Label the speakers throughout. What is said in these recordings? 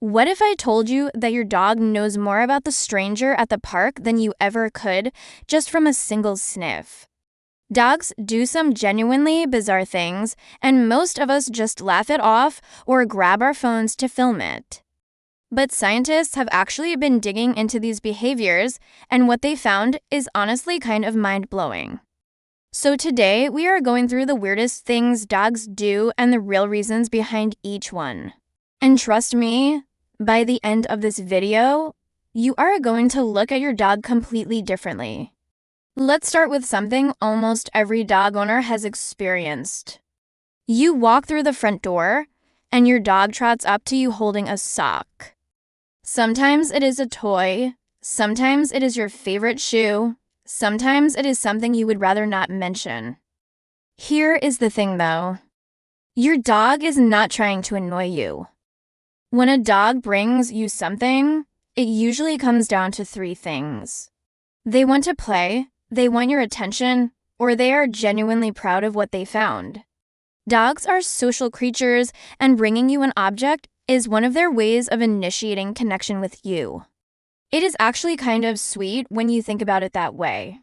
Speaker 1: What if I told you that your dog knows more about the stranger at the park than you ever could just from a single sniff? Dogs do some genuinely bizarre things, and most of us just laugh it off or grab our phones to film it. But scientists have actually been digging into these behaviors, and what they found is honestly kind of mind-blowing. So today, we are going through the weirdest things dogs do and the real reasons behind each one. And trust me, by the end of this video, you are going to look at your dog completely differently. Let's start with something almost every dog owner has experienced. You walk through the front door, and your dog trots up to you holding a sock. Sometimes it is a toy, sometimes it is your favorite shoe, sometimes it is something you would rather not mention. Here is the thing though. Your dog is not trying to annoy you. When a dog brings you something, it usually comes down to three things. They want to play, they want your attention, or they are genuinely proud of what they found. Dogs are social creatures, and bringing you an object is one of their ways of initiating connection with you. It is actually kind of sweet when you think about it that way.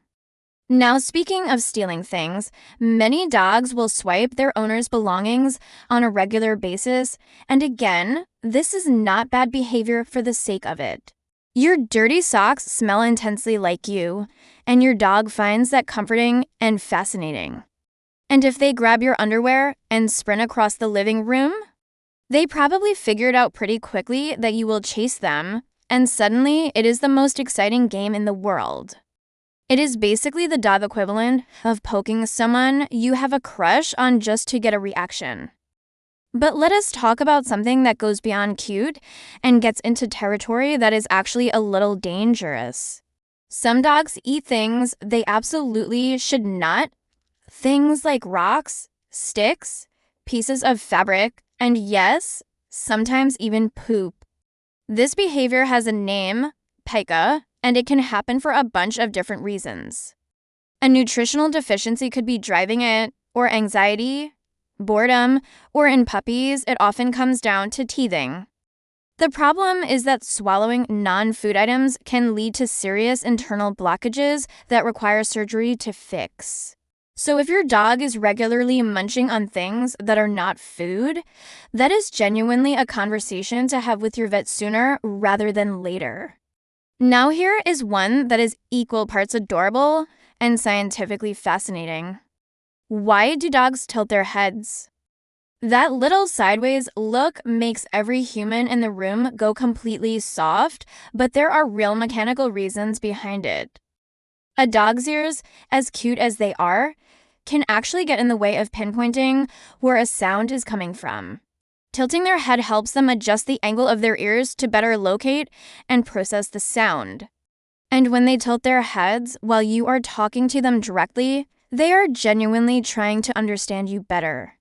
Speaker 1: Now, speaking of stealing things, many dogs will swipe their owner's belongings on a regular basis, and again, this is not bad behavior for the sake of it. Your dirty socks smell intensely like you, and your dog finds that comforting and fascinating. And if they grab your underwear and sprint across the living room, they probably figured out pretty quickly that you will chase them, and suddenly it is the most exciting game in the world. It is basically the dog equivalent of poking someone you have a crush on just to get a reaction. But let us talk about something that goes beyond cute and gets into territory that is actually a little dangerous. Some dogs eat things they absolutely should not. Things like rocks, sticks, pieces of fabric, and yes, sometimes even poop. This behavior has a name, pica, and it can happen for a bunch of different reasons. A nutritional deficiency could be driving it, or anxiety, boredom, or in puppies, it often comes down to teething. The problem is that swallowing non-food items can lead to serious internal blockages that require surgery to fix. So if your dog is regularly munching on things that are not food, that is genuinely a conversation to have with your vet sooner rather than later. Now here is one that is equal parts adorable and scientifically fascinating. Why do dogs tilt their heads? That little sideways look makes every human in the room go completely soft, but there are real mechanical reasons behind it. A dog's ears, as cute as they are, can actually get in the way of pinpointing where a sound is coming from. Tilting their head helps them adjust the angle of their ears to better locate and process the sound. And when they tilt their heads while you are talking to them directly, they are genuinely trying to understand you better.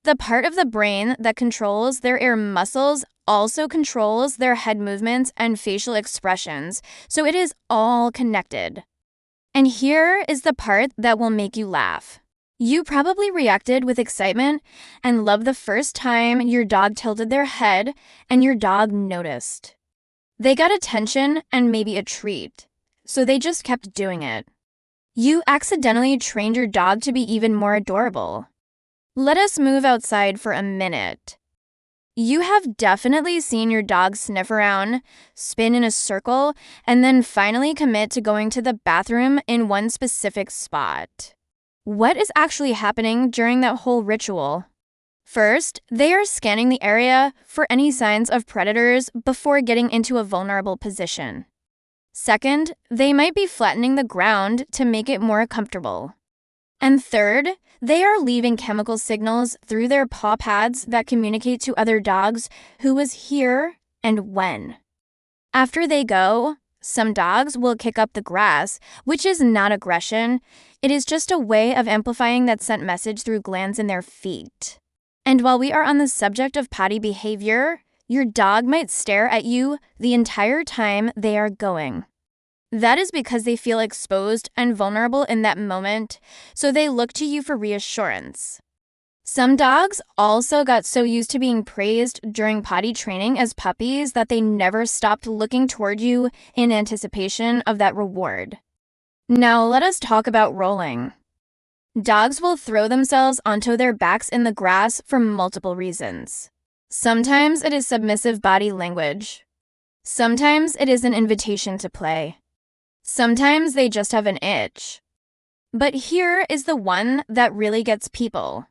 Speaker 1: The part of the brain that controls their ear muscles also controls their head movements and facial expressions, so it is all connected. And here is the part that will make you laugh. You probably reacted with excitement and love the first time your dog tilted their head and your dog noticed. They got attention and maybe a treat, so they just kept doing it. You accidentally trained your dog to be even more adorable. Let us move outside for a minute. You have definitely seen your dog sniff around, spin in a circle, and then finally commit to going to the bathroom in one specific spot. What is actually happening during that whole ritual? First, they are scanning the area for any signs of predators before getting into a vulnerable position. Second, they might be flattening the ground to make it more comfortable. And third, they are leaving chemical signals through their paw pads that communicate to other dogs who was here and when. After they go, some dogs will kick up the grass, which is not aggression. It is just a way of amplifying that scent message through glands in their feet. And while we are on the subject of potty behavior, your dog might stare at you the entire time they are going. That is because they feel exposed and vulnerable in that moment, so they look to you for reassurance. Some dogs also got so used to being praised during potty training as puppies that they never stopped looking toward you in anticipation of that reward. Now let us talk about rolling. Dogs will throw themselves onto their backs in the grass for multiple reasons. Sometimes it is submissive body language. Sometimes it is an invitation to play. Sometimes they just have an itch. But here is the one that really gets people.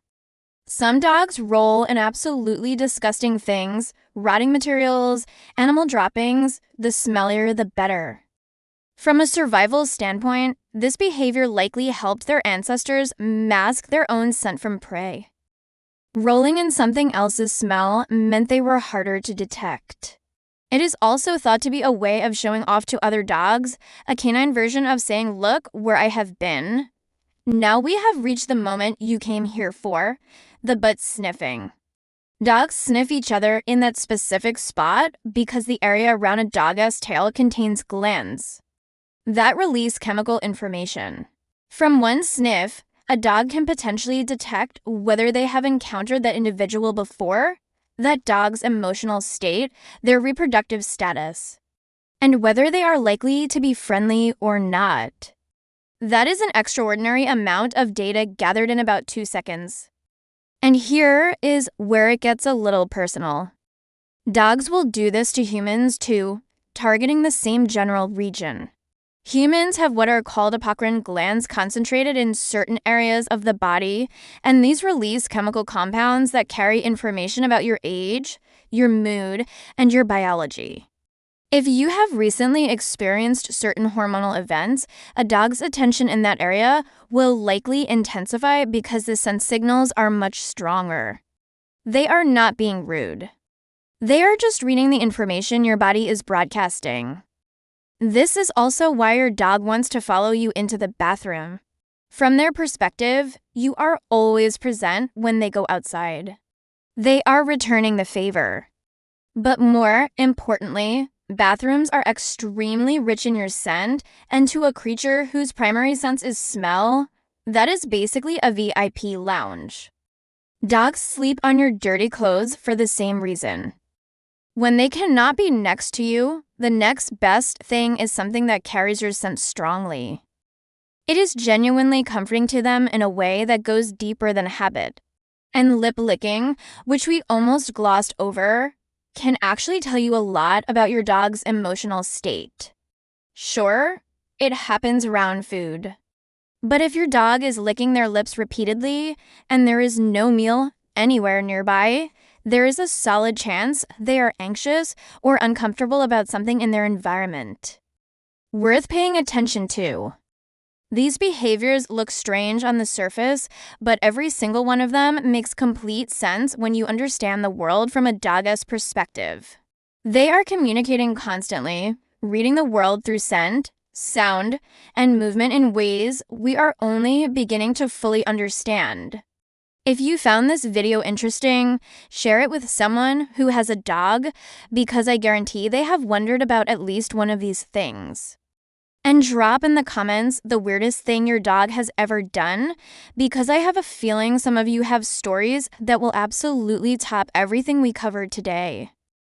Speaker 1: Some dogs roll in absolutely disgusting things, rotting materials, animal droppings. The smellier, the better. From a survival standpoint, this behavior likely helped their ancestors mask their own scent from prey. Rolling in something else's smell meant they were harder to detect. It is also thought to be a way of showing off to other dogs, a canine version of saying, "Look where I have been." Now we have reached the moment you came here for, the butt sniffing. Dogs sniff each other in that specific spot because the area around a dog's tail contains glands that release chemical information. From one sniff, a dog can potentially detect whether they have encountered that individual before, that dog's emotional state, their reproductive status, and whether they are likely to be friendly or not. That is an extraordinary amount of data gathered in about 2 seconds. And here is where it gets a little personal. Dogs will do this to humans too, targeting the same general region. Humans have what are called apocrine glands concentrated in certain areas of the body, and these release chemical compounds that carry information about your age, your mood, and your biology. If you have recently experienced certain hormonal events, a dog's attention in that area will likely intensify because the sense signals are much stronger. They are not being rude. They are just reading the information your body is broadcasting. This is also why your dog wants to follow you into the bathroom. From their perspective, you are always present when they go outside. They are returning the favor. But more importantly, bathrooms are extremely rich in your scent, and to a creature whose primary sense is smell, that is basically a VIP lounge. Dogs sleep on your dirty clothes for the same reason. When they cannot be next to you, the next best thing is something that carries your scent strongly. It is genuinely comforting to them in a way that goes deeper than habit. And lip licking, which we almost glossed over, can actually tell you a lot about your dog's emotional state. Sure, it happens around food. But if your dog is licking their lips repeatedly and there is no meal anywhere nearby, there is a solid chance they are anxious or uncomfortable about something in their environment. Worth paying attention to. These behaviors look strange on the surface, but every single one of them makes complete sense when you understand the world from a dog's perspective. They are communicating constantly, reading the world through scent, sound, and movement in ways we are only beginning to fully understand. If you found this video interesting, share it with someone who has a dog, because I guarantee they have wondered about at least one of these things. And drop in the comments the weirdest thing your dog has ever done, because I have a feeling some of you have stories that will absolutely top everything we covered today.